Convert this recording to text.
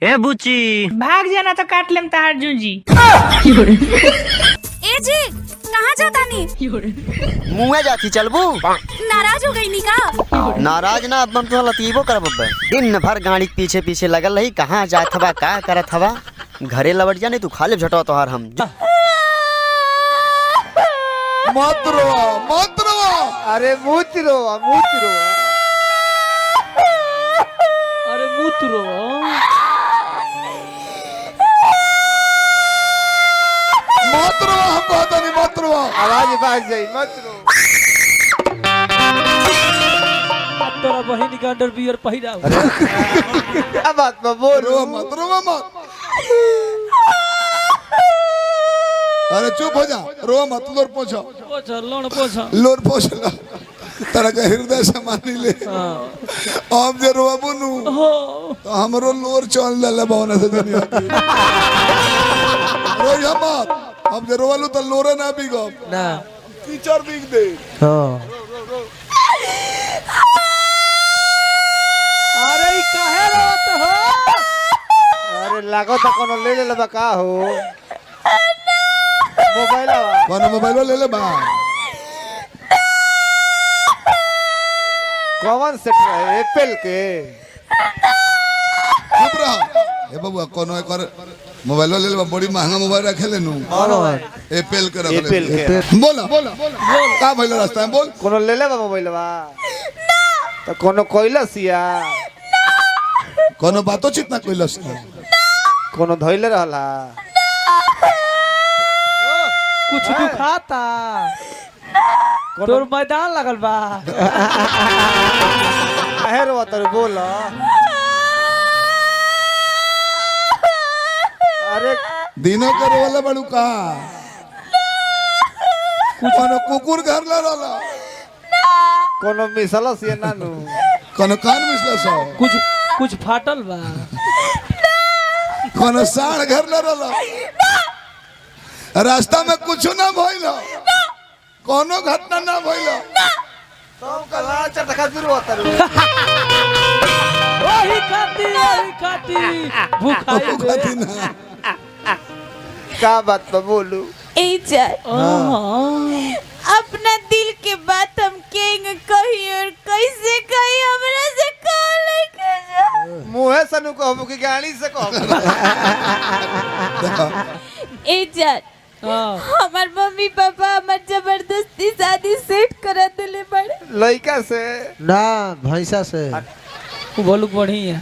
ए बुची भाग जाना तो काट लेम तहार जूंजी। ए जी कहाँ जाता नी? मुँह जाती चलबू। नाराज हो गई नी का? नाराज ना अब तो लतीबो कर बब्बे। दिन भर गाड़ी के पीछे पीछे लगल रही, कहाँ जात हवा का करत हवा। घरे लौट जा नहीं तू खाले झटवा तोहार हम। मत रोवा मत रोवा। अरे मूत रोवा मूत रोवा। अरे मूत रोवा। मत रोवा हम कहता नहीं मत रोवा। आवाज भाग जाई मत रो। तोरा बहिनी का अंडरवियर पहिरा। क्या बात में बोल। रोवा मत रोवा मत। अरे चुप हो जा, रोवा मत। लोर पोछो पोछा लोन पोछा लोर पोछ ला। तेरा का हृदय से मानी ले। अब जे रोवा बुनू तो हमरो लोर चल ले बावना से दुनिया की। रोया मत। अब जे रोवा लो तो लोरे ना बिगो ना टीचर बिग दे। अरे ई काहे रोत हो? अरे लागो तो कोनो ले ले बा का हो। मोबाइल कौन मोबाइल ले ले बा। कौन सेट है एप्पल के? चुप रह। ए बबुआ कोनो एक और मोबाइल ले ले बा। बड़ी महंगा मोबाइल रखे ले नु। एप्पल के रख ले। एप्पल के। बोला बोला का भइल रास्ता में बोल। कोनो ले ले बा मोबाइल बा। तो कोनो कोइलस या कोनो बातो चित ना कोइलस। कोनो धइले रहला। कुछ दुखाता। तोर मैदान लगल बा। काहे रोवा तोरे बोल। अरे दिनों के रोवाला बड़ू का। कोनो कुकुर घर ला रहला। कोनो मिसलस या नानू। कोनो कान मिसला सो। कुछ फाटल बा। कोनो साढ़ घर ला रहला। रास्ता में कुछ ना भइल। कोनो घटना ना भइल। तुम कला चटका जुरवा तरू। ओही खाती भूखाई दे। खाती ना। का बात पे बोलू। ए जान अपना दिल के बात हम केंग कही और कैसे कही हमरा से कह लेके जा। मुंहे से नु कहबो कि गाड़ी से कहबो। ए जान हमार मम्मी पापा हमार जबरदस्ती शादी सेट करा देले बड़े। लड़का से ना भैंसा से। बोलू बढ़िया।